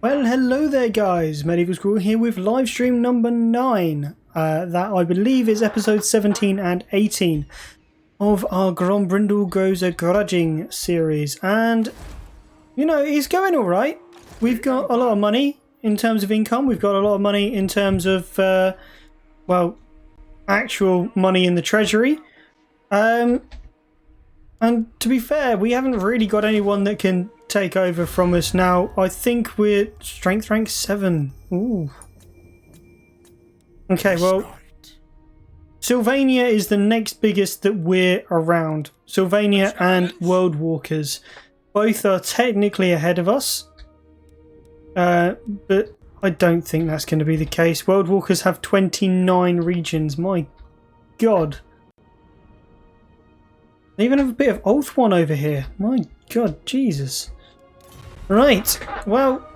Well, hello there guys, Medieval Screw here with livestream number 9. That I believe is episode 17 and 18 of our Grombrindal Goes a Grudging series. And, you know, it's going alright. We've got a lot of money in terms of income. We've got a lot of money in terms of, well, actual money in the treasury. And to be fair, we haven't really got anyone that can take over from us now. I think we're strength rank 7. Ooh. Okay, well, Sylvania is the next biggest that we're around. Sylvania and World Walkers. Both are technically ahead of us. But I don't think that's going to be the case. World Walkers have 29 regions. My God. They even have a bit of Oath One over here. My God, Jesus. Right, well,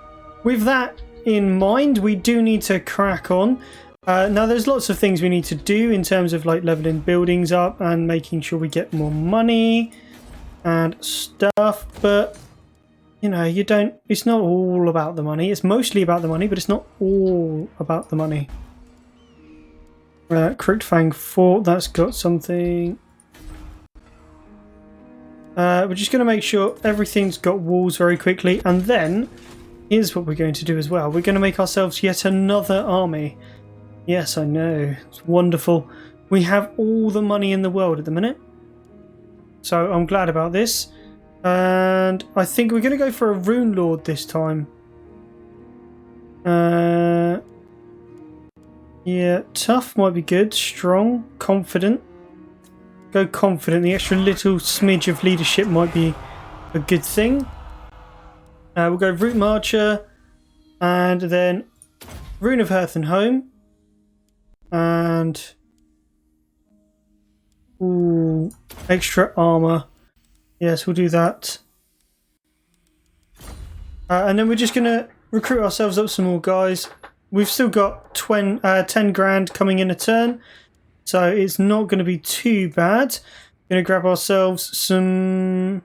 with that in mind, we do need to crack on. Now, there's lots of things we need to do in terms of like leveling buildings up and making sure we get more money and stuff. But, you know, it's not all about the money. It's mostly about the money, but it's not all about the money. Crookfang Fort, that's got something. We're just going to make sure everything's got walls very quickly, and then here's what we're going to do as well. We're going to make ourselves yet another army. Yes, I know. It's wonderful. We have all the money in the world at the minute, so I'm glad about this. And I think we're going to go for a Rune Lord this time. Yeah, tough might be good. Strong, confident. Go confident. The extra little smidge of leadership might be a good thing. We'll go Root Marcher, and then Rune of Hearth and Home, and ooh, extra armor. Yes, we'll do that. And then we're just gonna recruit ourselves up some more guys. We've still got 10 grand coming in a turn. So it's not going to be too bad. Going to grab ourselves some.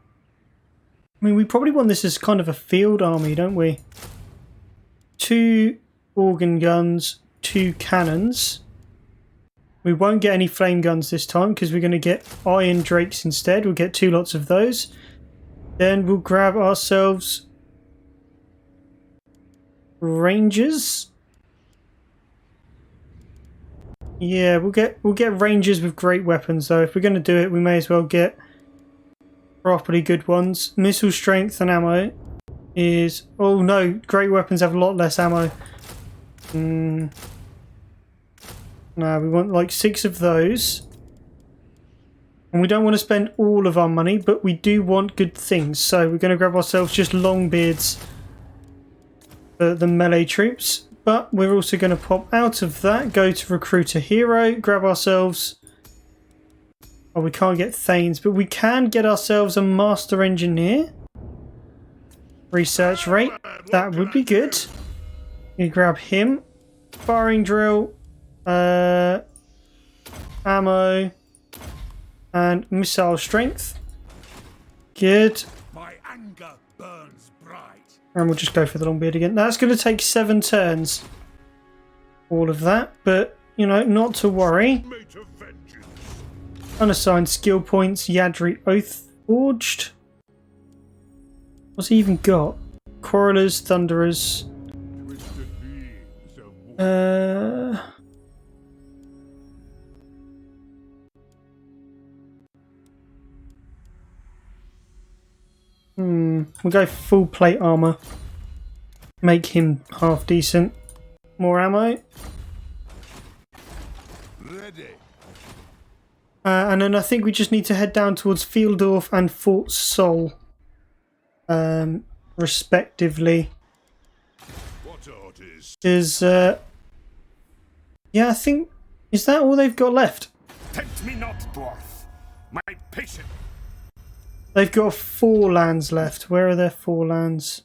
I mean, we probably want this as kind of a field army, don't we? 2 organ guns, 2 cannons. We won't get any flame guns this time because we're going to get iron drakes instead. We'll get 2 lots of those. Then we'll grab ourselves rangers. Yeah, we'll get rangers with great weapons though. If we're going to do it, we may as well get properly good ones. Missile strength and ammo is... Oh no, great weapons have a lot less ammo. No, we want like 6 of those. And we don't want to spend all of our money, but we do want good things. So we're going to grab ourselves just Longbeards for the melee troops. But we're also going to pop out of that, go to recruit a hero, grab ourselves... Oh, we can't get Thanes, but we can get ourselves a master engineer. Research rate, that would be good. You grab him. Firing drill, ammo, and missile strength. Good. My anger burns bright. And we'll just go for the Longbeard again. That's going to take 7 turns. All of that. But, you know, not to worry. Unassigned skill points. Yadri Oath Forged. What's he even got? Quarrelers, Thunderers. We'll go full plate armor. Make him half decent. More ammo. Ready. And then I think we just need to head down towards Fieldorf and Fort Sol. Respectively. What orders? Yeah, I think... Is that all they've got left? Tempt me not, dwarf. My patience. They've got 4 lands left. Where are their 4 lands?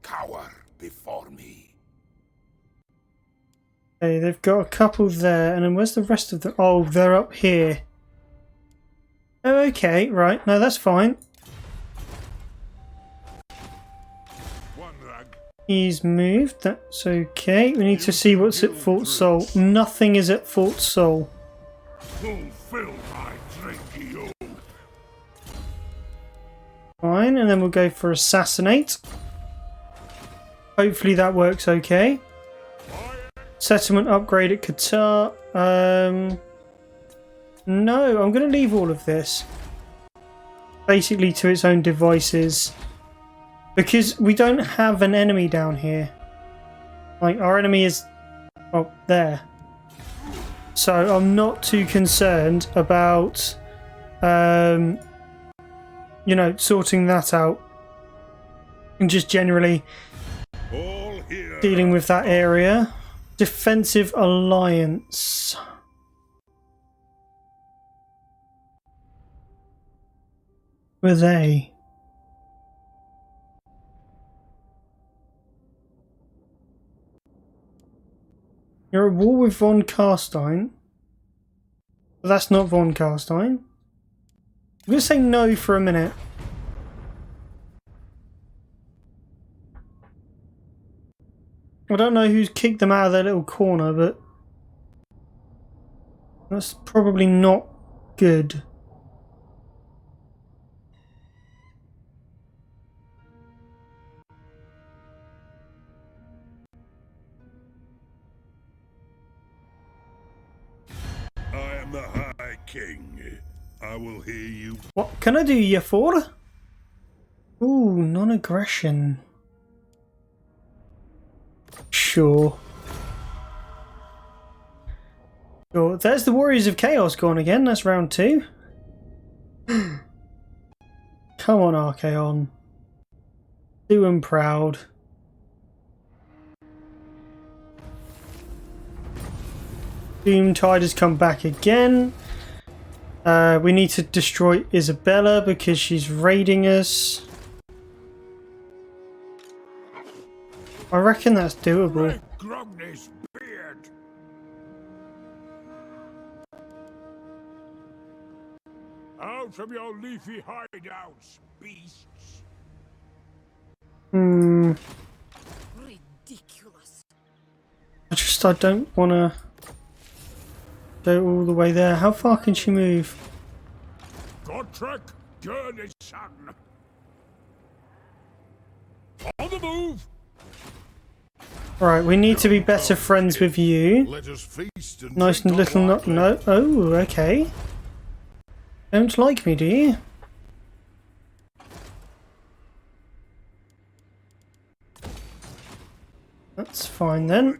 Cower before me. Okay, they've got a couple there, and then where's the rest of them? Oh, they're up here. Oh, okay, right. No, that's fine. One He's moved. That's okay. We need to see what's at Fort Sol. Nothing is at Fort Sol. Fulfill my drink, you. Fine, and then we'll go for Assassinate. Hopefully that works okay. Settlement upgrade at Qatar. No, I'm going to leave all of this basically to its own devices because we don't have an enemy down here. Like, our enemy is, well, there. So I'm not too concerned about, you know, sorting that out and just generally dealing with that area. Defensive alliance. Were they? You're at war with von Carstein. But that's not von Carstein. I'm going to say no for a minute. I don't know who's kicked them out of their little corner, but that's probably not good. I am the High King. I will hear you. What can I do you for? Ooh, non-aggression. Sure. Sure. There's the Warriors of Chaos gone again. That's round 2. Come on, Archaon. Do 'em proud. Doomtide has come back again. We need to destroy Isabella because she's raiding us. I reckon that's doable. Grombrindal's beard. Out from your leafy hideouts, beasts. Ridiculous. I don't want to go all the way there. How far can she move? Gotrex, Gurney's son. On the move. Right, we need to be better friends with you. Let us feast and Nice and little not no. Oh, okay. Don't like me, do you? That's fine then.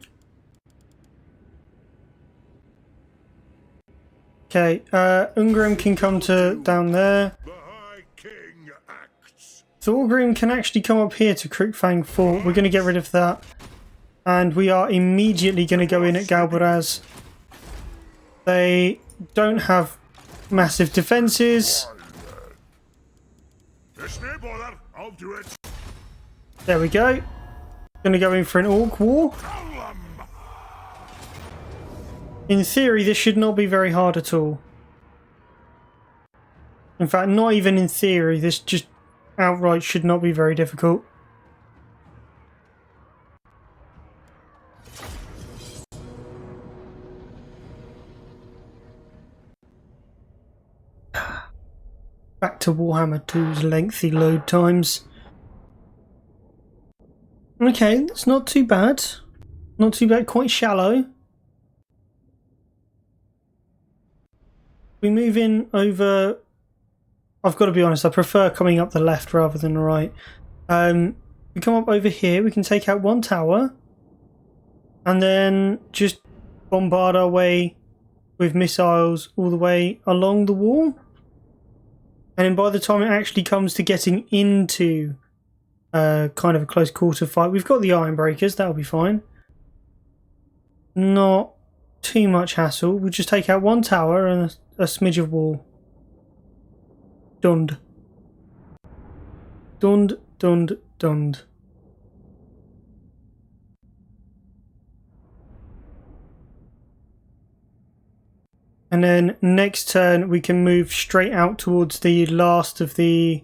Okay, Ungrim can come to down there. The High King acts. Thorgrim can actually come up here to Crookfang Fort. We're going to get rid of that. And we are immediately going to go in at Galbaraz. They don't have massive defences. There's no bother. I'll do it. There we go. Going to go in for an Orc War. In theory, this should not be very hard at all. In fact, not even in theory. This just outright should not be very difficult. Back to Warhammer 2's lengthy load times. Okay, that's not too bad. Not too bad, quite shallow. We move in over... I've got to be honest, I prefer coming up the left rather than the right. We come up over here, we can take out one tower. And then just bombard our way with missiles all the way along the wall. And then by the time it actually comes to getting into kind of a close quarter fight, we've got the Iron Breakers, that'll be fine. Not too much hassle. We'll just take out one tower and a smidge of wall. Dund. Dund, dund, dund. And then next turn we can move straight out towards the last of the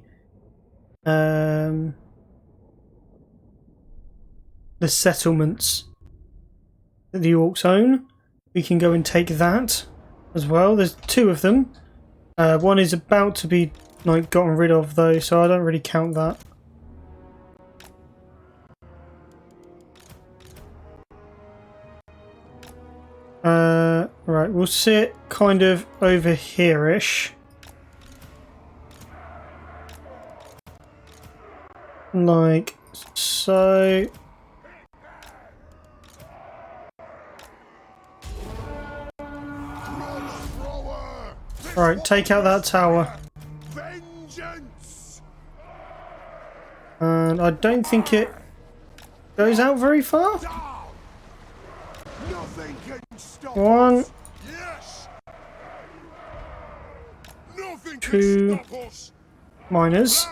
the settlements that the orcs own. We can go and take that as well. There's 2 of them. One is about to be like gotten rid of though, so I don't really count that. Right, we'll sit kind of over here-ish. Like so. Alright, take out that tower. And I don't think it goes out very far. 1, 2 miners.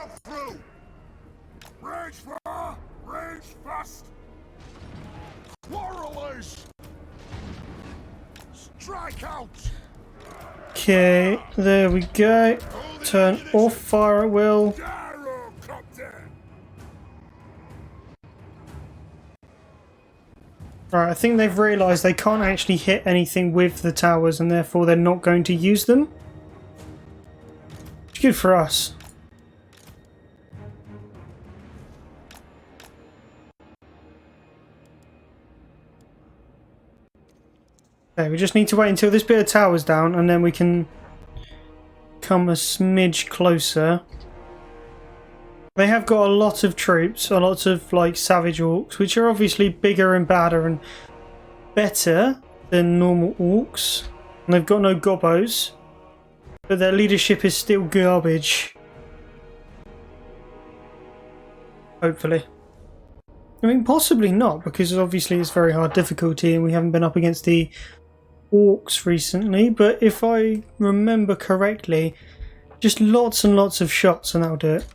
Okay, there we go. Turn off fire at will. Right, I think they've realised they can't actually hit anything with the towers and therefore they're not going to use them. It's good for us. Okay, we just need to wait until this bit of tower's down and then we can come a smidge closer. They have got a lot of troops, a lot of like savage orcs, which are obviously bigger and badder and better than normal orcs. And they've got no gobbos, but their leadership is still garbage. Hopefully. I mean, possibly not, because obviously it's very hard difficulty and we haven't been up against the orcs recently, but if I remember correctly, just lots and lots of shots and that'll do it.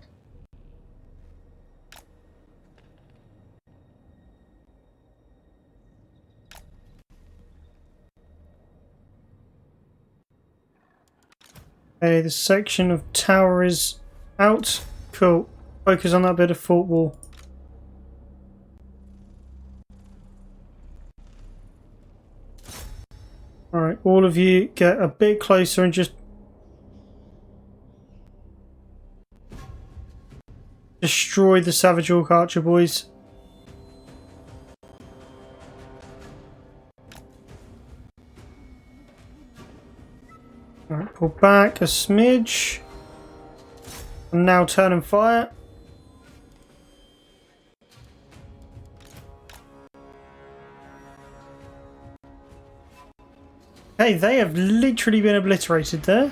Okay, the section of tower is out. Cool. Focus on that bit of fort wall. Alright, all of you get a bit closer and just destroy the Savage Orc Archer boys. Alright, pull back a smidge. And now turn and fire. Hey, they have literally been obliterated there.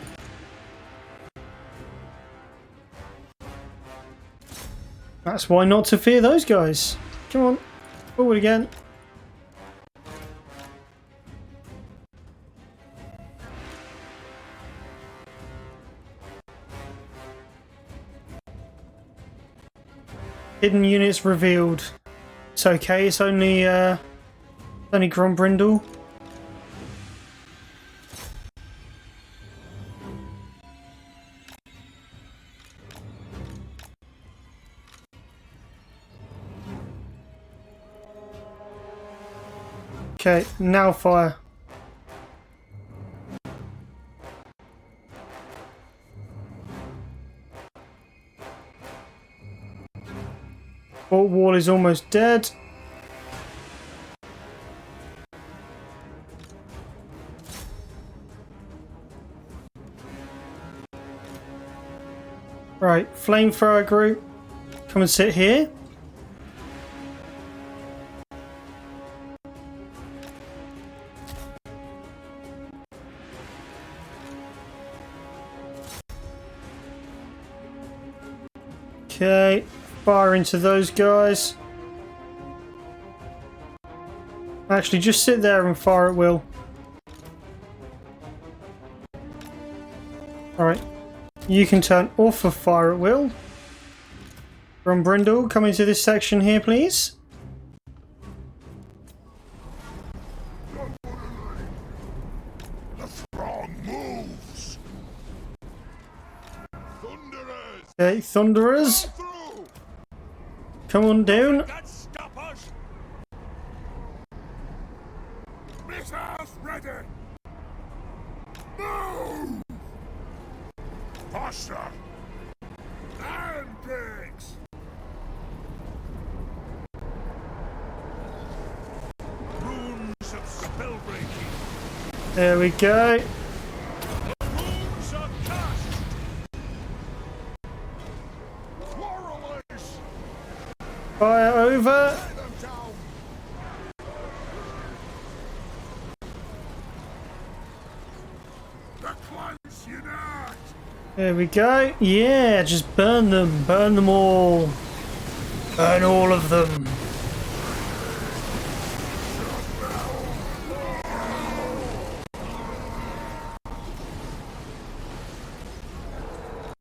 That's why not to fear those guys. Come on, forward again. Hidden units revealed. It's okay, it's only Grombrindal. Okay, now fire. Fort wall is almost dead. Right, flamethrower group, come and sit here. Okay, fire into those guys. Actually, just sit there and fire at will. Alright, you can turn off of fire at will. Grombrindal, come into this section here, please. The throng moves. Thunderers. Okay, Thunderers. Come on down. faster! And bricks! Runes of spellbreaking! There we go. The runes are cast! Quarrelers! Fire over. Lay them down! The clans unite! There we go. Yeah, just burn them. Burn them all. Burn all of them.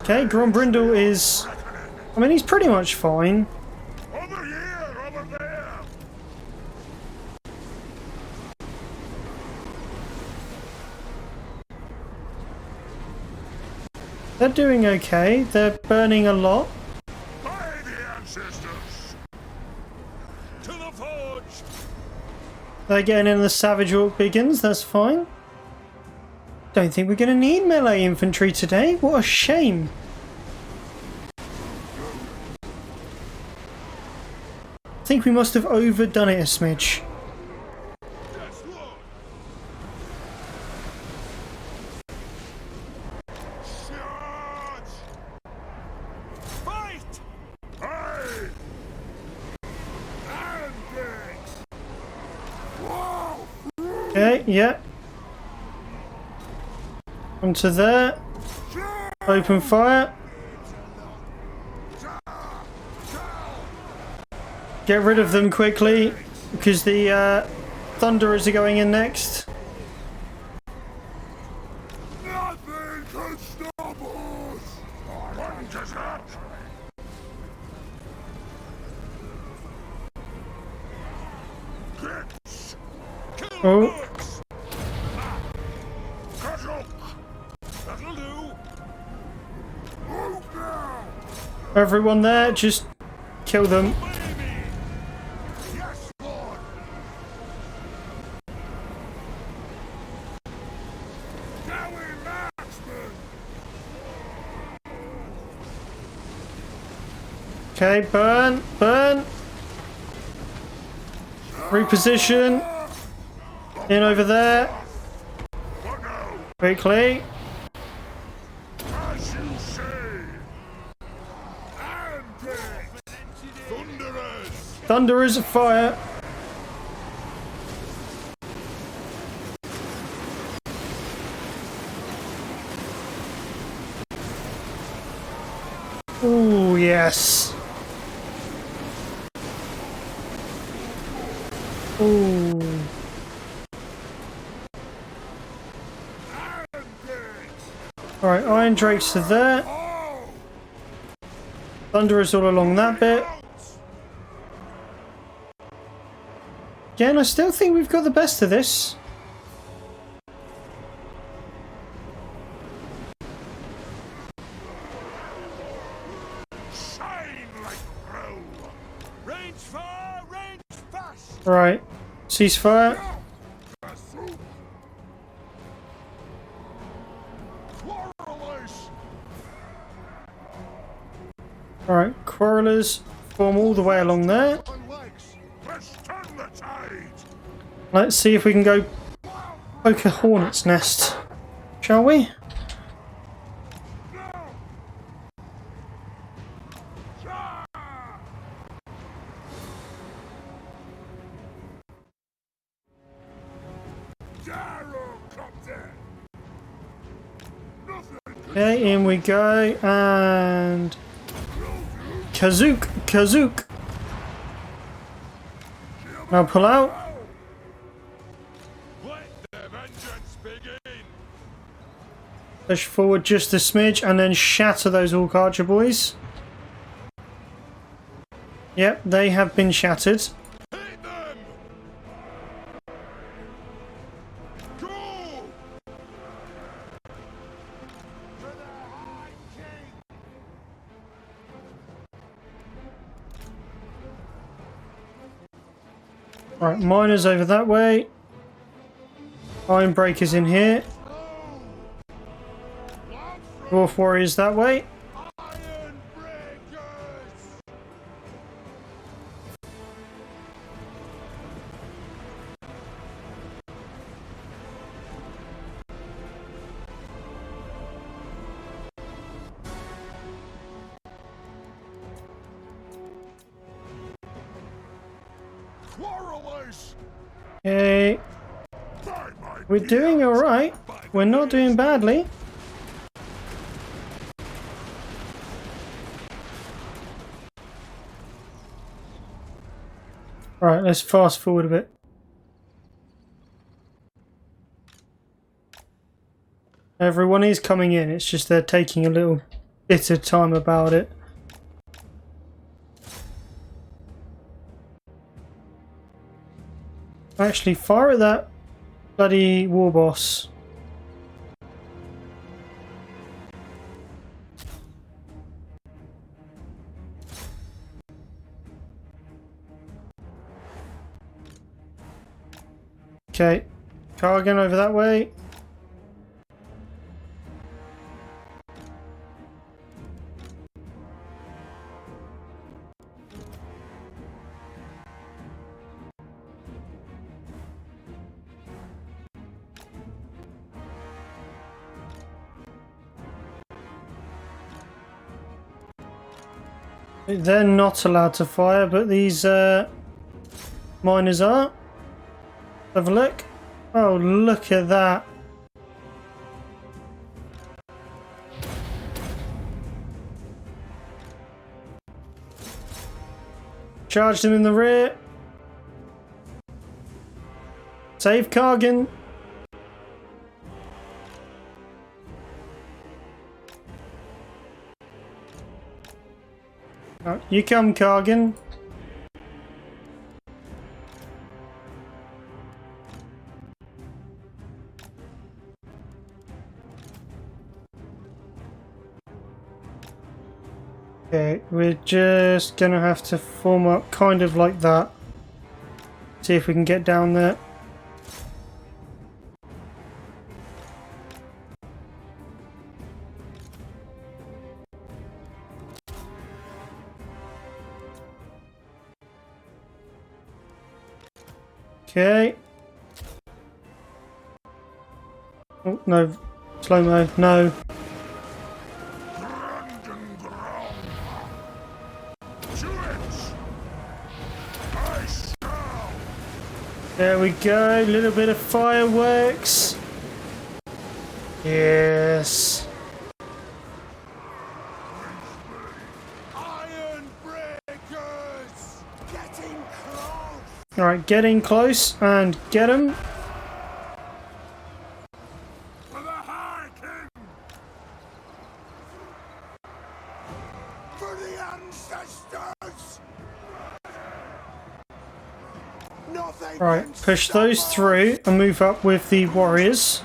Okay, Grombrindal is... I mean, he's pretty much fine. Over here! Over there! They're doing okay. They're burning a lot. By the ancestors! To the forge! They're getting in the Savage Orc Biggins. That's fine. Don't think we're going to need melee infantry today. What a shame. I think we must have overdone it a smidge. Yes, Lord! Charge! Fight! Aye! And bricks! Whoa! Okay, yeah. Onto there. Open fire. Get rid of them quickly, because the Thunderers are going in next. Nothing can stop us! One just up! Kicks! Kill Oh. bugs! Cudgel! That'll do! Move now! Everyone there, just kill them. Baby! Yes, Lord! Dowie marksman! Okay, burn, burn. Reposition. In over there. What now? Quickly. As you say! And bricks! Thunderers! Thunderers fire. Ooh, yes. Ooh. And bricks! Alright, Iron Drakes are there. Oh! Thunderers all along that bit. Again, I still think we've got the best of this. Shine like crow! Range far, range fast! Right. Ceasefire. Quarrelers! Alright, Quarrelers form all the way along there. On legs! Let's turn the tide! Let's see if we can go poke a hornet's nest. Shall we? No! Gyrocopter! Nothing! Okay, in we go. And... Kazook! Kazook! Now pull out. Let the vengeance begin! Push forward just a smidge and then shatter those Orc Archer boys. Yep, they have been shattered. Hit them! Go! To the High King! Right, miners over that way. Iron Breakers in here. Lads Dwarf warriors that way. Iron breakers! Quarrelers! Okay. By my We're doing alright. We're not doing badly. Right, let's fast forward a bit. Everyone is coming in, it's just they're taking a little bit of time about it. Actually, fire at that bloody war boss. Okay, Kargan over that way. They're not allowed to fire, but these miners are. Have a look. Oh, look at that. Charge them in the rear. Save Kargan. Oh, you come, Kargan. Okay, we're just gonna have to form up kind of like that. See if we can get down there. Okay. Oh, no. Slow-mo. No. There we go. A little bit of fireworks. Yes. Iron breakers! Getting close! Alright, getting close and get him. For the High King! For the ancestors! Nothing Right, can push stop those us. through and move up with the warriors.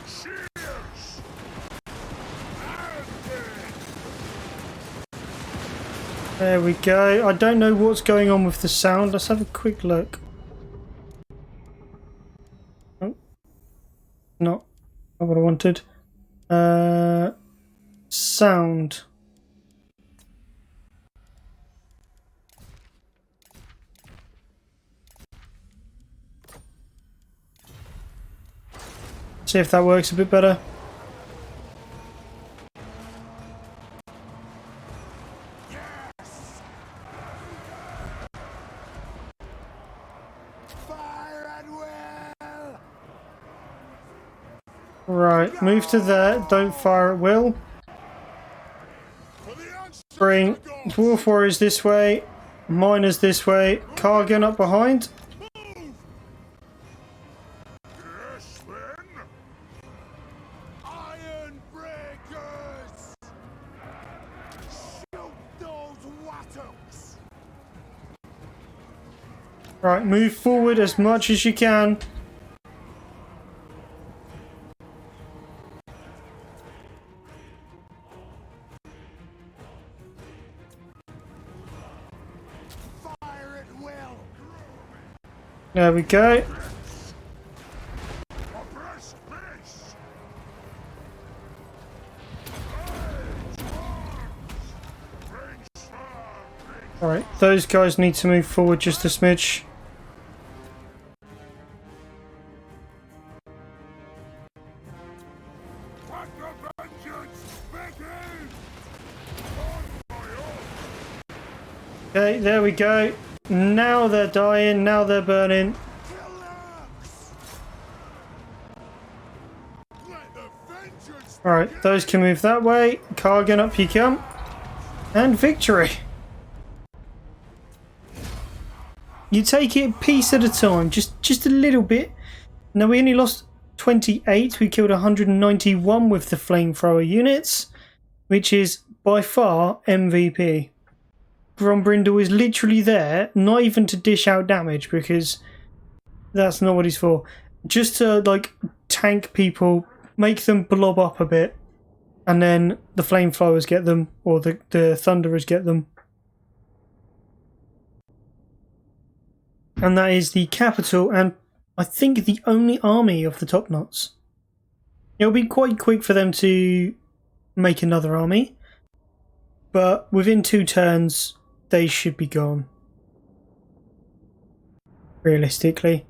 Cheers! There we go. I don't know what's going on with the sound. Let's have a quick look. Oh, not what I wanted. Sound. See if that works a bit better. Fire at will! Right, move to there. Don't fire at will. For the ancestors Bring gods! dwarf warriors this way. Miners this way. Kargan up behind. Move! Yes, then! Iron breakers! Shoot those wattocks! Right, move forward as much as you can. Fire at will! There we go. Alright, those guys need to move forward just a smidge. Okay, there we go. Now they're dying, now they're burning. Alright, those can move that way. Kargan, up you come. And victory! You take it a piece at a time, just a little bit. Now we only lost 28, we killed 191 with the flamethrower units, which is by far MVP. Grombrindal is literally there, not even to dish out damage, because that's not what he's for. Just to, like, tank people, make them blob up a bit, and then the flamethrowers get them, or the thunderers get them. And that is the capital, and I think the only army of the top knots. It'll be quite quick for them to make another army, but within 2 turns, they should be gone. Realistically.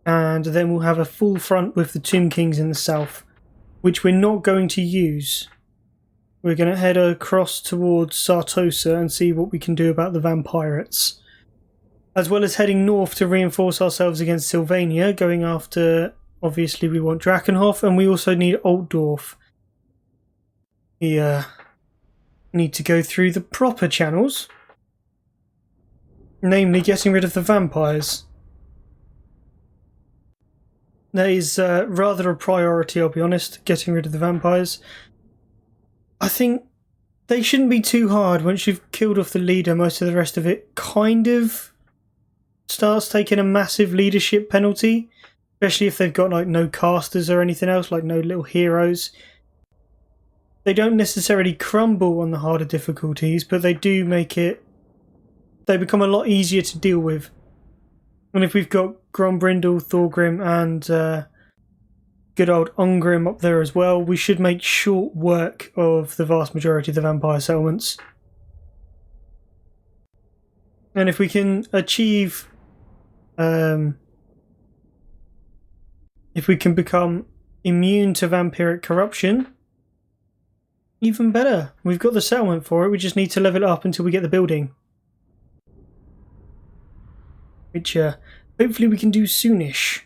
And then we'll have a full front with the Tomb Kings in the south, which we're not going to use. We're going to head across towards Sartosa and see what we can do about the Vampirates. As well as heading north to reinforce ourselves against Sylvania, going after, obviously we want Drakenhof, and we also need Altdorf. We need to go through the proper channels, namely getting rid of the vampires. That is rather a priority, I'll be honest, getting rid of the vampires. I think they shouldn't be too hard. Once you've killed off the leader, most of the rest of it kind of starts taking a massive leadership penalty, especially if they've got like no casters or anything else, like no little heroes. They don't necessarily crumble on the harder difficulties, but they do make it... they become a lot easier to deal with. And if we've got Grombrindal, Thorgrim and good old Ungrim up there as well, we should make short work of the vast majority of the vampire settlements. And if we can achieve... if we can become immune to vampiric corruption, even better. We've got the settlement for it, we just need to level it up until we get the building. Which hopefully we can do soonish.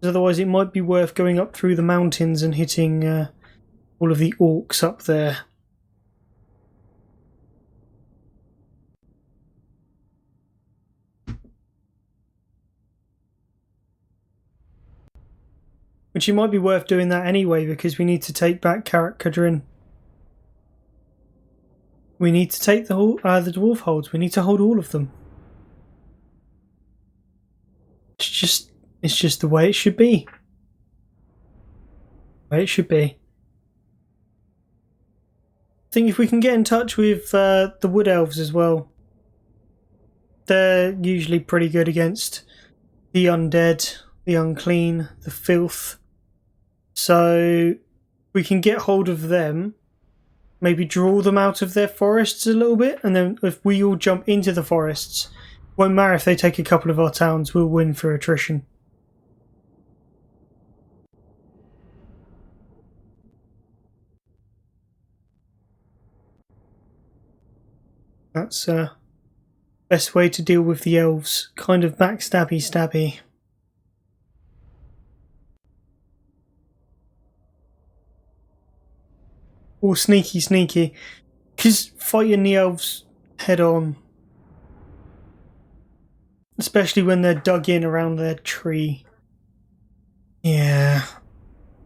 Otherwise it might be worth going up through the mountains and hitting all of the orcs up there. Which it might be worth doing that anyway, because we need to take back Karak Kadrin. We need to take the dwarf holds. We need to hold all of them. It's just the way it should be. The way it should be. I think if we can get in touch with the wood elves as well, they're usually pretty good against the undead, the unclean, the filth. So we can get hold of them, maybe draw them out of their forests a little bit, and then if we all jump into the forests, won't matter if they take a couple of our towns, we'll win through attrition. That's best way to deal with the elves. Kind of backstabby stabby. Or sneaky sneaky. Because fighting the elves head on, especially when they're dug in around their tree, yeah,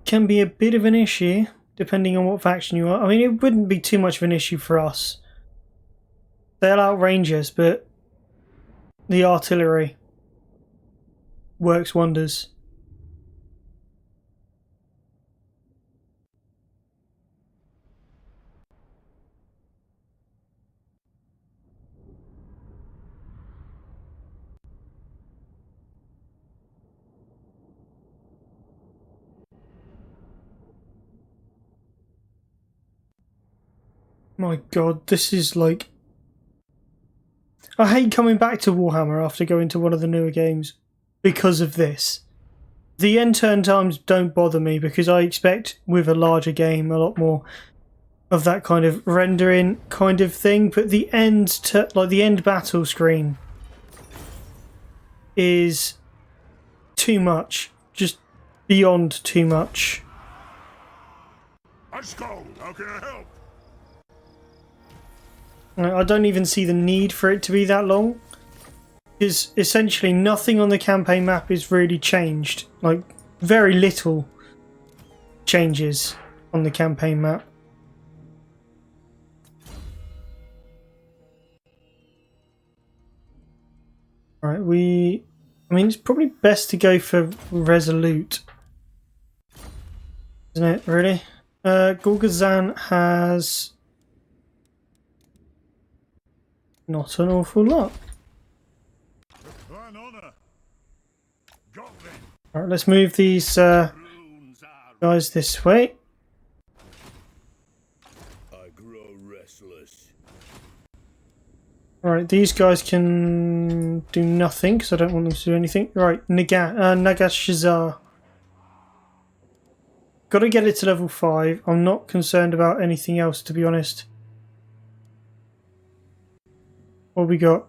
can be a bit of an issue depending on what faction you are. I mean, it wouldn't be too much of an issue for us. They'll outrange us, but the artillery works wonders. My god, this is like... I hate coming back to Warhammer after going to one of the newer games because of this. The end turn times don't bother me because I expect with a larger game a lot more of that kind of rendering kind of thing, but the the end battle screen is too much, just beyond too much. Let's go. How can I help? I don't even see the need for it to be that long, because essentially nothing on the campaign map is really changed. Like, very little changes on the campaign map. Right, I mean, it's probably best to go for Resolute, isn't it, really? Gorgazan has not an awful lot. Alright, let's move these guys this way. I grow restless. Alright, these guys can do nothing because I don't want them to do anything. Right, Nagashizar. Got to get it to level 5. I'm not concerned about anything else, to be honest. What we got?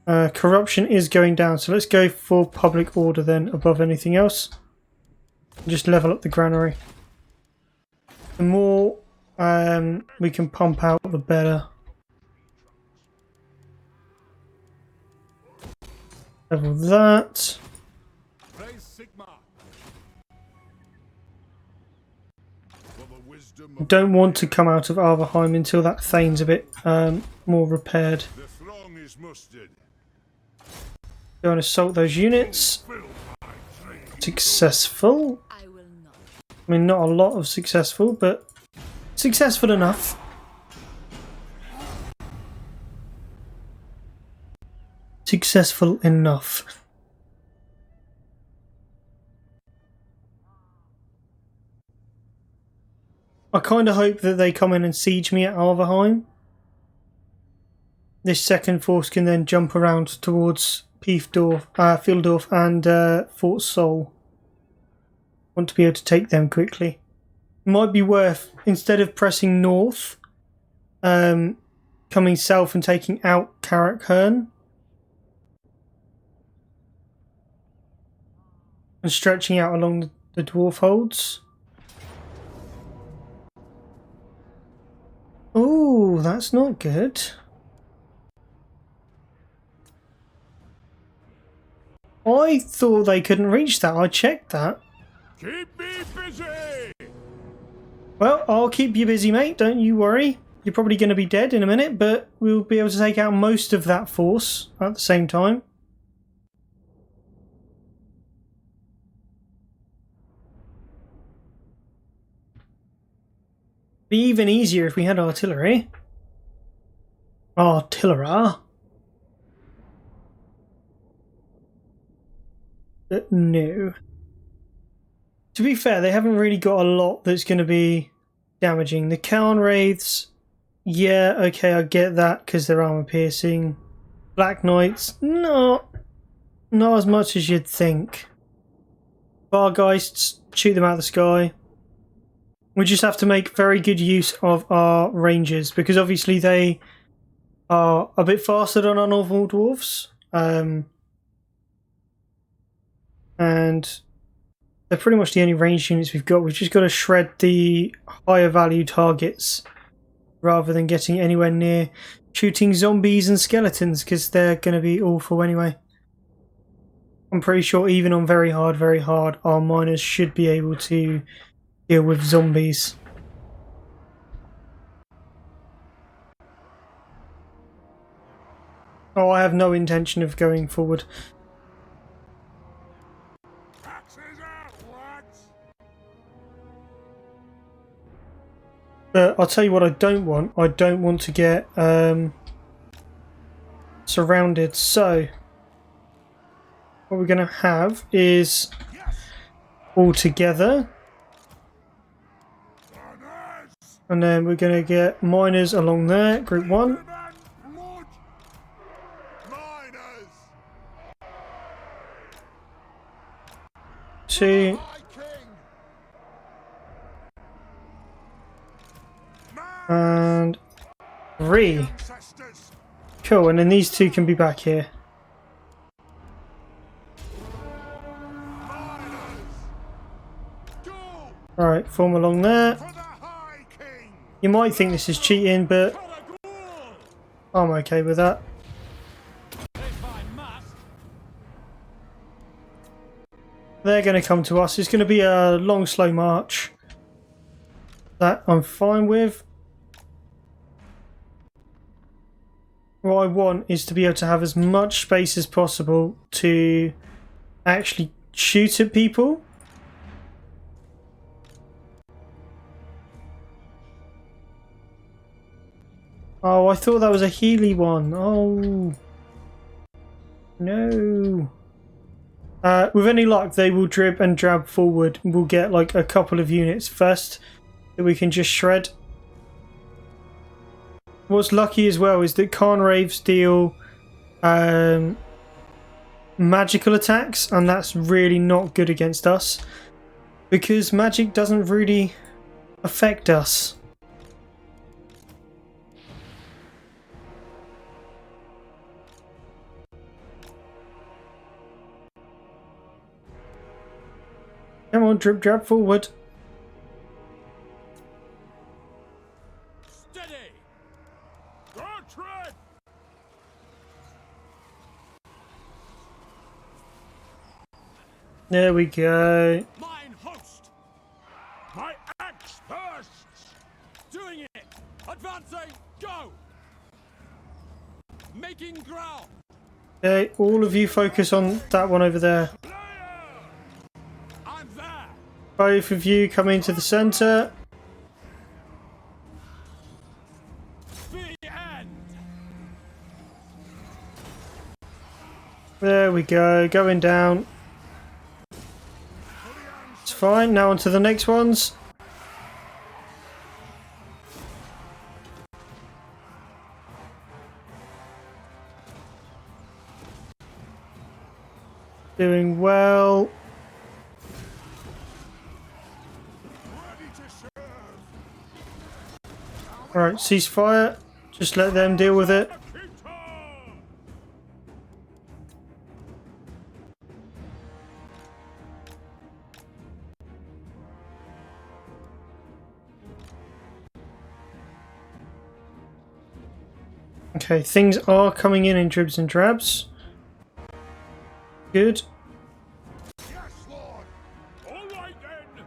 Corruption is going down, so let's go for public order then above anything else. Just level up the granary. The more we can pump out, the better. Level that. Don't want to come out of Arverheim until that Thane's a bit more repaired. Go and assault those units. Successful. I mean, not a lot of successful, but successful enough. Successful enough. I kind of hope that they come in and siege me at Arverheim. This second force can then jump around towards Fieldorf and Fort Sol. Want to be able to take them quickly. Might be worth, instead of pressing north, coming south and taking out Carrickhearn. And stretching out along the dwarf holds. Oh, that's not good. I thought they couldn't reach that. I checked that. Keep me busy. Well, I'll keep you busy, mate. Don't you worry. You're probably going to be dead in a minute, but we'll be able to take out most of that force at the same time. Be even easier if we had artillery. Artillery. But no. To be fair, they haven't really got a lot that's going to be damaging. The Cairn Wraiths, yeah, okay, I get that because they're armor piercing. Black Knights, not as much as you'd think. Bargeists, shoot them out of the sky. We just have to make very good use of our rangers because obviously they are a bit faster than our normal dwarves. And they're pretty much the only ranged units we've got. We've just got to shred the higher value targets rather than getting anywhere near shooting zombies and skeletons because they're going to be awful anyway. I'm pretty sure even on very hard, our miners should be able to deal with zombies. Oh, I have no intention of going forward. But I'll tell you what I don't want. I don't want to get surrounded. So what we're going to have is all together. And then we're going to get miners along there, group 1. Miners! 2. And 3. Cool, and then these 2 can be back here. Alright, form along there. You might think this is cheating, but I'm okay with that. They're going to come to us. It's going to be a long, slow march. That I'm fine with. What I want is to be able to have as much space as possible to actually shoot at people. Oh, I thought that was a Healy one. Oh. No. With any luck, they will drib and drab forward. We'll get like a couple of units first that we can just shred. What's lucky as well is that Khanraves deal magical attacks, and that's really not good against us because magic doesn't really affect us. Come on, drip drab forward. Steady! Gotrex! There we go. Mine host! My axe bursts! Doing it! Advancing! Go! Making ground! Okay, all of you focus on that one over there. I'm there! Both of you come into the centre. The end! There we go, going down. It's fine, now on to the next ones. Doing well. Alright, ceasefire. Just let them deal with it. Okay, things are coming in dribs and drabs. Good. Yes, Lord! All right then!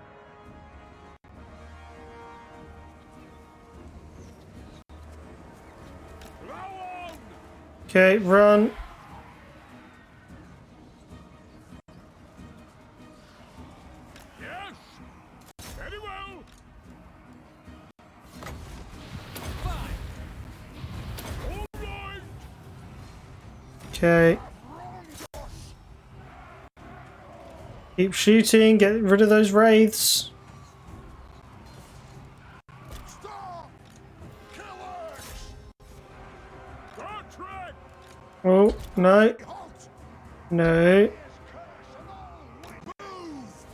Go on! Okay, run. Yes! Very well! All right! Okay. Keep shooting, get rid of those wraiths. Stop! Killers! Gotrex! Oh, no. Halt! No. Move!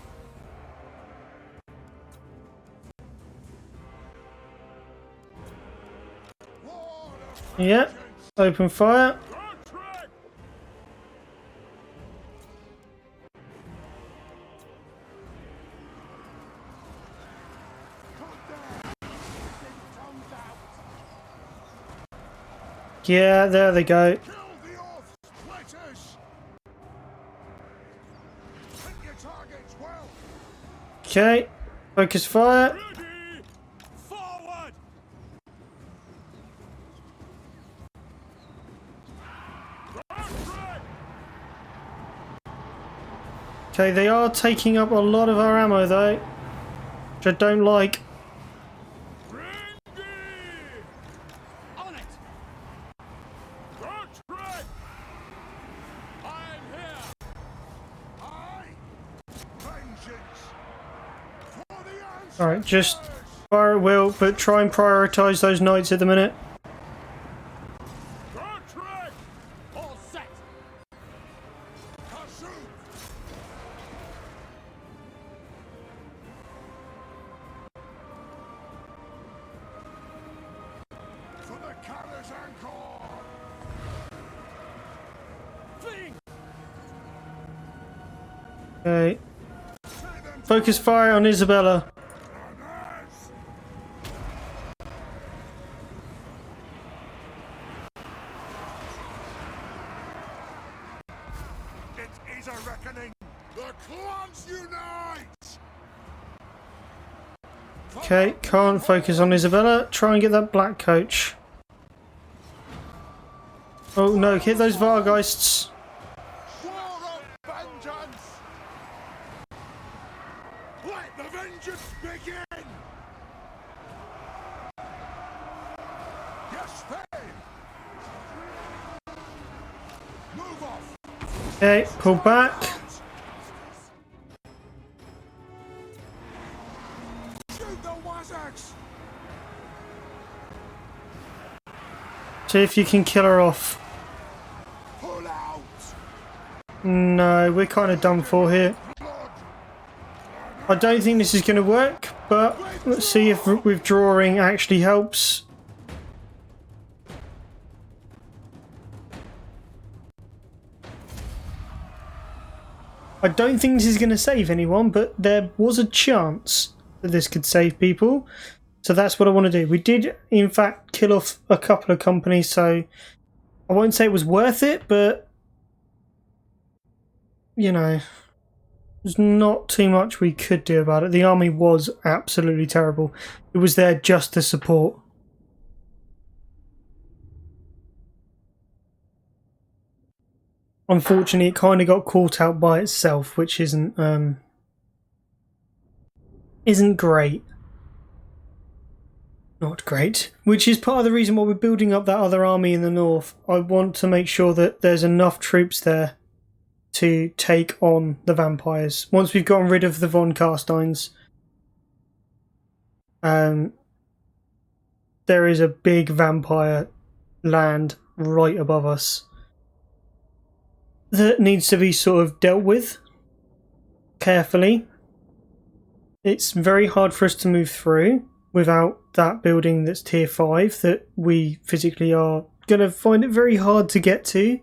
Lord of Yeah. Open fire. Gotrex! Yeah, there they go. Kill the off splitters! Hit your targets well! Okay. Focus fire. Ready! Forward! Gotrex! Okay, they are taking up a lot of our ammo though, which I don't like. Ready! On it! Gotrex! I'm here! I! Vengeance! For the ancestors! Alright, just Fire at will, but try and prioritise those knights at the minute. Gotrex! All set! Pursue! For the Callous Anchor! Fling! Okay. Focus fire on Isabella. It is a reckoning! The clans unite! Okay, can't focus on Isabella. Try and get that black coach. Oh no, hit those Vargeists. War of vengeance! Let the vengeance begin! Yes, Spain! Move off! Okay, pull back. Shoot the Wazags! See if you can kill her off. Pull out! No, we're kind of done for here. Blood! I don't think this is going to work, but let's see if withdrawing actually helps. I don't think this is going to save anyone, but there was a chance that this could save people. So that's what I want to do. We did, in fact, kill off a couple of companies, so I won't say it was worth it, but, you know, there's not too much we could do about it. The army was absolutely terrible. It was there just to support. Unfortunately, it kind of got caught out by itself, which isn't great. Not great. Which is part of the reason why we're building up that other army in the north. I want to make sure that there's enough troops there to take on the vampires. Once we've gotten rid of the von Carsteins, there is a big vampire land right above us that needs to be sort of dealt with carefully. It's very hard for us to move through without that building that's tier 5 that we physically are going to find it very hard to get to.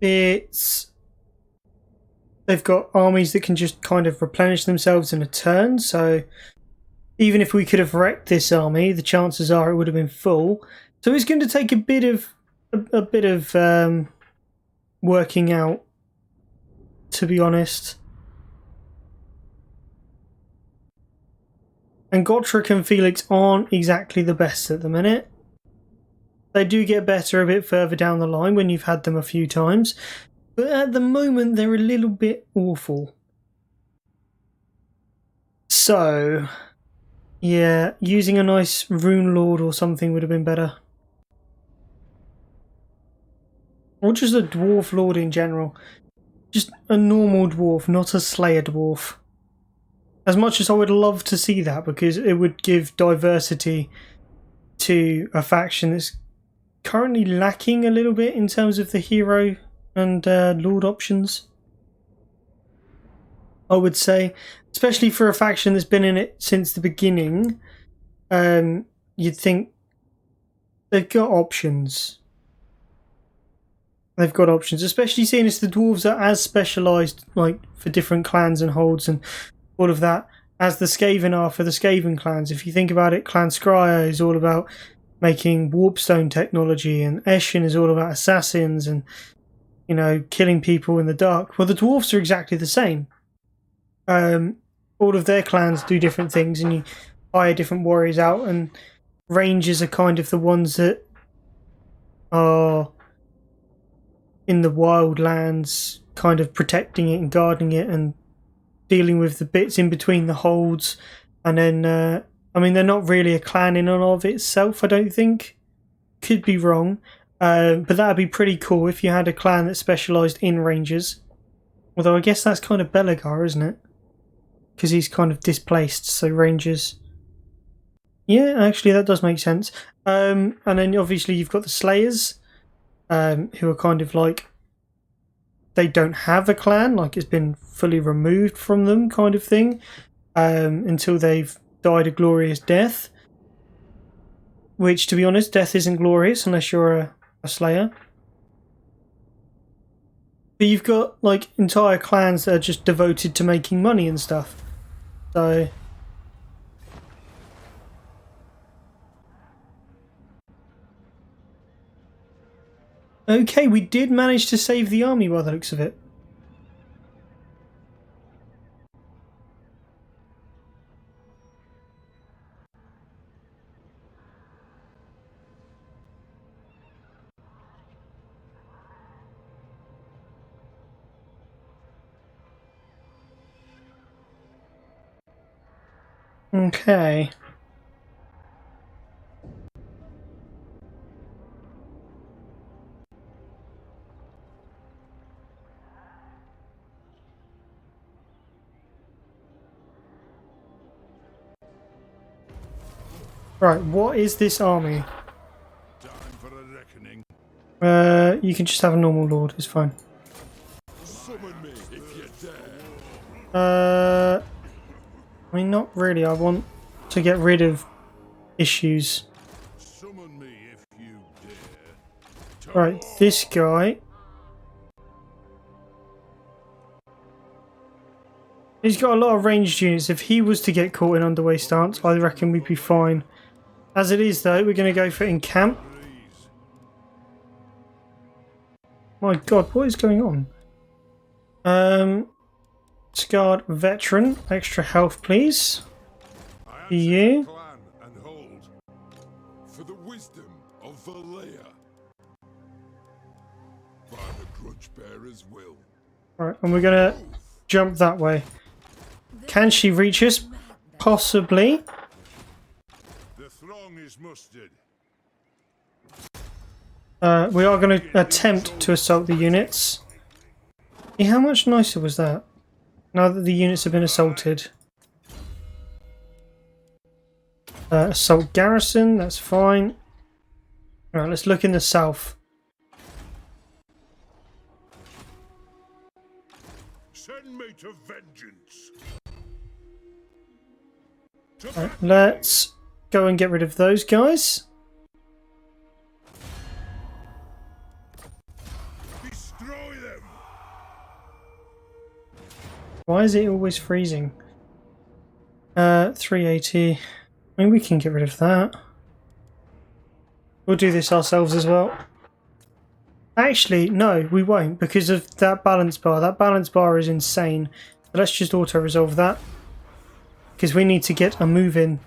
They've got armies that can just kind of replenish themselves in a turn, so even if we could have wrecked this army, the chances are it would have been full. So it's going to take a bit of working out, to be honest. And Gotrex and Felix aren't exactly the best at the minute. They do get better a bit further down the line when you've had them a few times. But at the moment, they're a little bit awful. So, yeah, using a nice Rune Lord or something would have been better. Or just a Dwarf Lord in general. Just a normal dwarf, not a Slayer dwarf. As much as I would love to see that, because it would give diversity to a faction that's currently lacking a little bit in terms of the hero and Lord options. I would say, especially for a faction that's been in it since the beginning, you'd think they've got options. They've got options, especially seeing as the dwarves are as specialised, like for different clans and holds and all of that, as the Skaven are for the Skaven clans. If you think about it, Clan Scryer is all about making warpstone technology, and Eshin is all about assassins and, you know, killing people in the dark. Well, the dwarves are exactly the same. All of their clans do different things, and you hire different warriors out, and rangers are kind of the ones that are in the wild lands, kind of protecting it and guarding it and dealing with the bits in between the holds. And then, I mean, they're not really a clan in and of itself, I don't think. Could be wrong. But that would be pretty cool if you had a clan that specialised in rangers. Although I guess that's kind of Belagar, isn't it? because he's kind of displaced, so rangers. Yeah, actually that does make sense. And then obviously you've got the Slayers, who are kind of like, they don't have a clan, like it's been fully removed from them kind of thing, until they've died a glorious death. Which, to be honest, death isn't glorious unless you're a Slayer. But you've got like entire clans that are just devoted to making money and stuff. So okay, we did manage to save the army by the looks of it. Okay. Right, what is this army? Time for a reckoning. You can just have a normal lord, it's fine. Summon me if you dare. I mean, not really. I want to get rid of issues. Summon me if you dare. Right, this guy. He's got a lot of ranged units. If he was to get caught in underway stance, I reckon we'd be fine. As it is, though, we're going to go for encamp. My god, what is going on? Scarred veteran, extra health, please. For you. Clan and hold for the wisdom of Valea. By the grudge bearer's will. Right, and we're going to jump that way. Can she reach us? Possibly. The throng is mustered. We are going to attempt to assault the units. Yeah, how much nicer was that? Now that the units have been assaulted. Assault garrison, that's fine. Right, let's look in the south. Send me to vengeance. Right, let's go and get rid of those guys. Destroy them. Why is it always freezing? 380. I mean, we can get rid of that. We'll do this ourselves as well. Actually, no, we won't because of that balance bar. That balance bar is insane. So let's just auto-resolve that. Because we need to get a move in.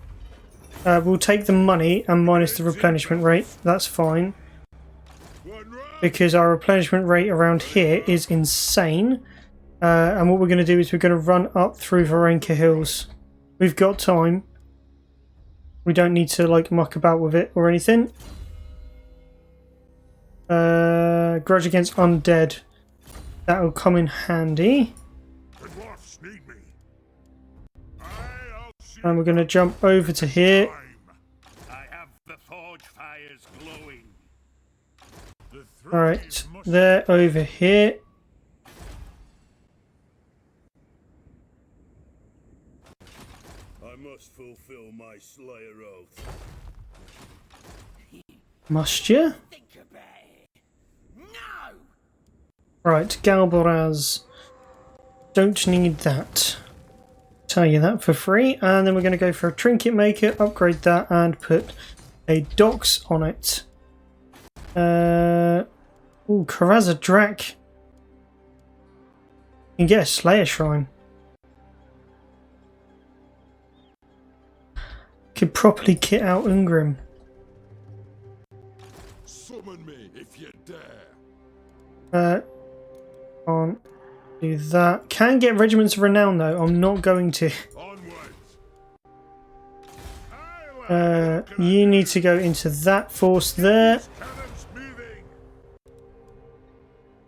We'll take the money and minus the replenishment rate. That's fine. Because our replenishment rate around here is insane. And what we're going to do is we're going to run up through Varenka Hills. We've got time. We don't need to like muck about with it or anything. Grudge against undead. That'll come in handy. The dwarfs need me. And we're going to jump over to here. I have the forge fires glowing. Alright, they're over here. I must fulfill my Slayer oath. Must you? Right, Galboraz. Don't need that. Tell you that for free. And then we're going to go for a trinket maker, upgrade that, and put a docks on it. Ooh, Karaza Drak. You can get a Slayer Shrine. Could properly kit out Ungrim. Summon me if you dare. Can't do that. Can get Regiments of Renown though. I'm not going to. You need to go into that force there.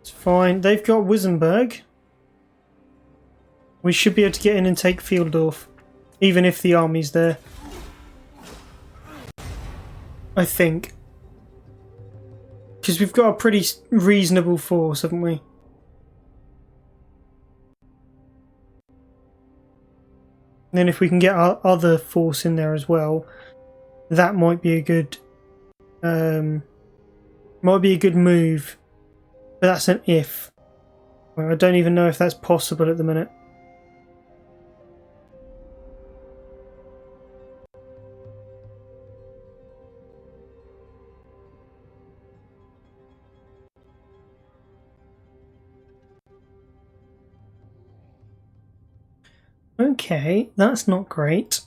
It's fine. They've got Wissenberg. We should be able to get in and take Fieldorf, even if the army's there. I think. Because we've got a pretty reasonable force, haven't we? And then if we can get our other force in there as well, that might be a good move. But that's an if. Well, I don't even know if that's possible at the minute. Okay, that's not great.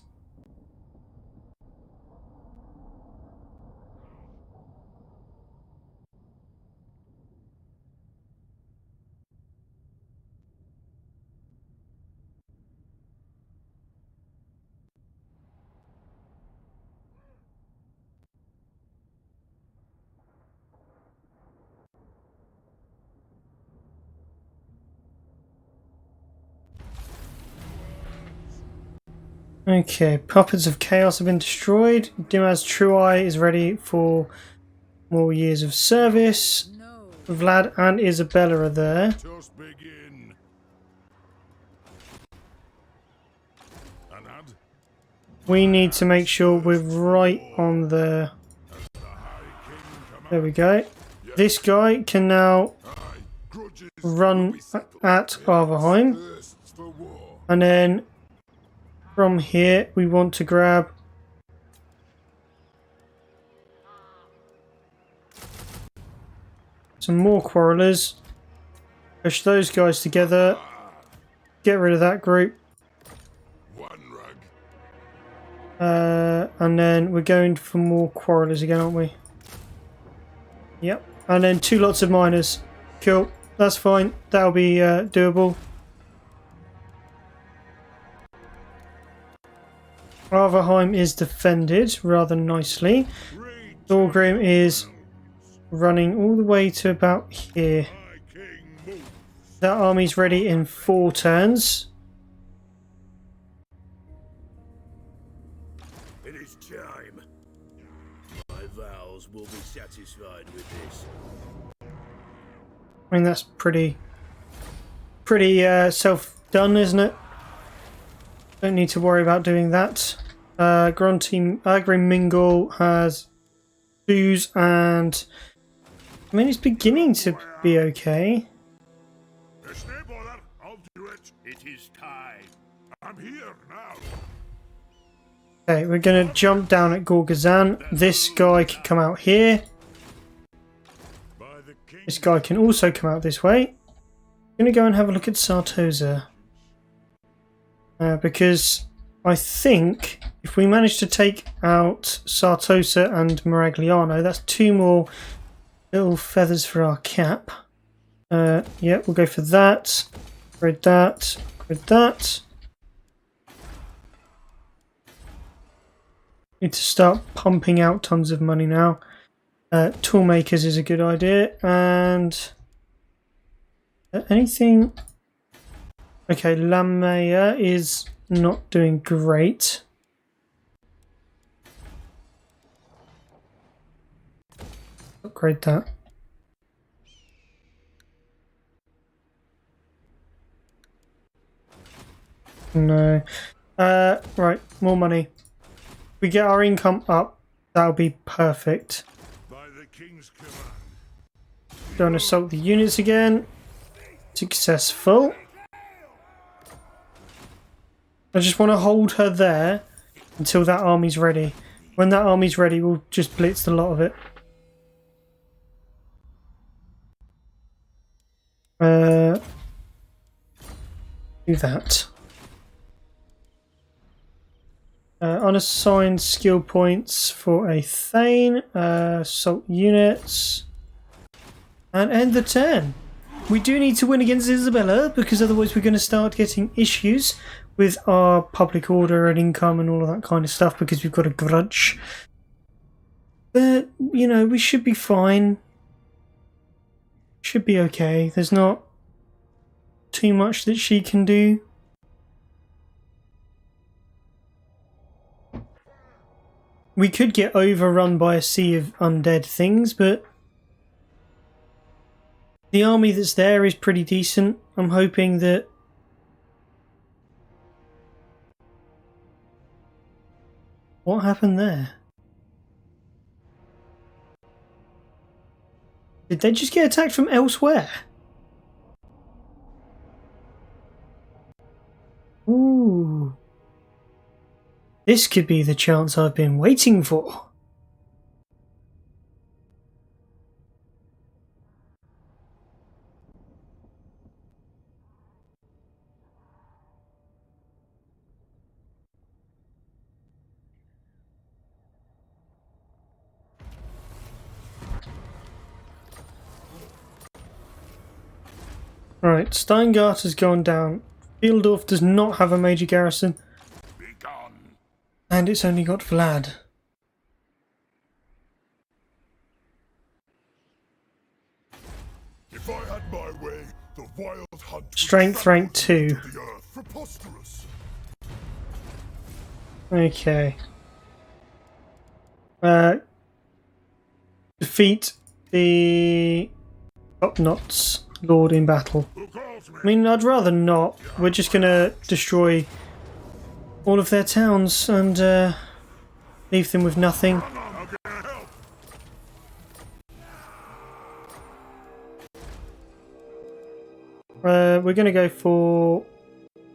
Okay, Puppets of Chaos have been destroyed. Dimaz Truai is ready for more years of service. Vlad and Isabella are there. Just begin. Anad, We need to make sure we're right on the... There we go. This guy can now grudges run at Arverheim. thirsts for war. And then from here we want to grab some more quarrelers. Push those guys together. Get rid of that group. One rug. And then we're going for more quarrelers again, aren't we? Yep. And then 2 lots of miners. Cool. That's fine. That'll be doable. Arverheim is defended rather nicely. Thorgrim is running all the way to about here. My king moves. That army's ready in 4 turns. It is time. My vows will be satisfied with this. I mean, that's pretty self-done, isn't it? Don't need to worry about doing that. Grimmingle has 2s and... I mean, it's beginning to be okay. There's no bother. I'll do it. It is time. I'm here now. Okay, we're going to jump down at Gorgazan. This guy can come out here. By the king. This guy can also come out this way. I'm going to go and have a look at Sartosa. Because I think if we manage to take out Sartosa and Maragliano, that's 2 more little feathers for our cap. Yeah, we'll go for that. Grid that. Grid that. Need to start pumping out tons of money now. Toolmakers is a good idea. And anything... Okay, Lamea is not doing great. Upgrade that. No. Right, more money. If we get our income up, that'll be perfect. By the king's command. Go and assault the units again. Successful. I just want to hold her there until that army's ready. When that army's ready, we'll just blitz the lot of it. Do that. Unassigned skill points for a Thane. Assault units. And end the turn. We do need to win against Isabella because otherwise we're going to start getting issues with our public order and income and all of that kind of stuff because we've got a grudge. But, you know, we should be fine. Should be okay. There's not too much that she can do. we could get overrun by a sea of undead things, but the army that's there is pretty decent. I'm hoping that what happened there? Did they just get attacked from elsewhere? Ooh. This could be the chance I've been waiting for. Right, Steingart has gone down. Fieldorf does not have a major garrison. And it's only got Vlad. If I had my way, the wild hunt would Strength rank 2. the earth. Preposterous. Okay. Defeat the Top-Knots Lord in battle. Who calls me? I mean, I'd rather not. We're just gonna destroy all of their towns and leave them with nothing. How can I help? We're gonna go for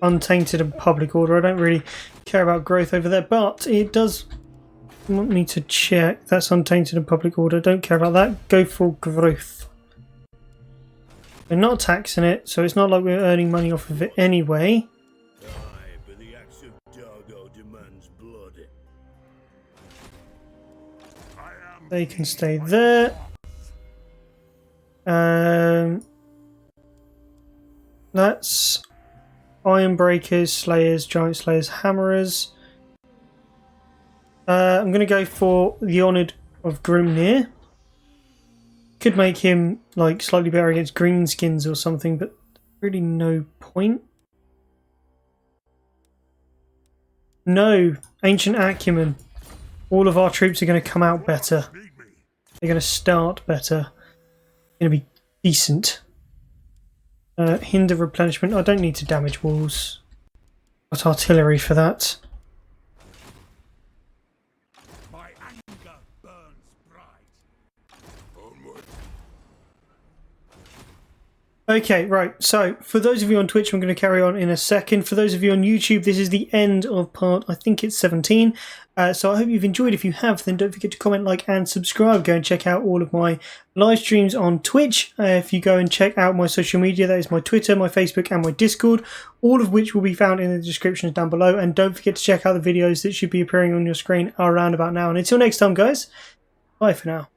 Untainted and Public Order. I don't really care about growth over there, but it does want me to check. That's Untainted and Public Order. Don't care about that. Go for growth. We're not taxing it, so it's not like we're earning money off of it anyway. Aye, but the axe of Dargo demands blood. I am They can stay there. That's Iron Breakers, Slayers, Giant Slayers, Hammerers. I'm going to go for the Honoured of Grimnir. Could make him like slightly better against Greenskins or something, but really no point. No, Ancient Acumen. All of our troops are going to come out better. need me. They're going to start better. Going to be decent. Hinder replenishment. I don't need to damage walls. Got artillery for that. My anger burns bright. Onward. Okay, right. So, for those of you on Twitch, I'm going to carry on in a second. For those of you on YouTube, this is the end of part, I think it's 17. So I hope you've enjoyed. If you have, then don't forget to comment, like, and subscribe. Go and check out all of my live streams on Twitch. If you go and check out my social media, that is my Twitter, my Facebook, and my Discord, all of which will be found in the descriptions down below. And don't forget to check out the videos that should be appearing on your screen around about now. And until next time, guys, bye for now.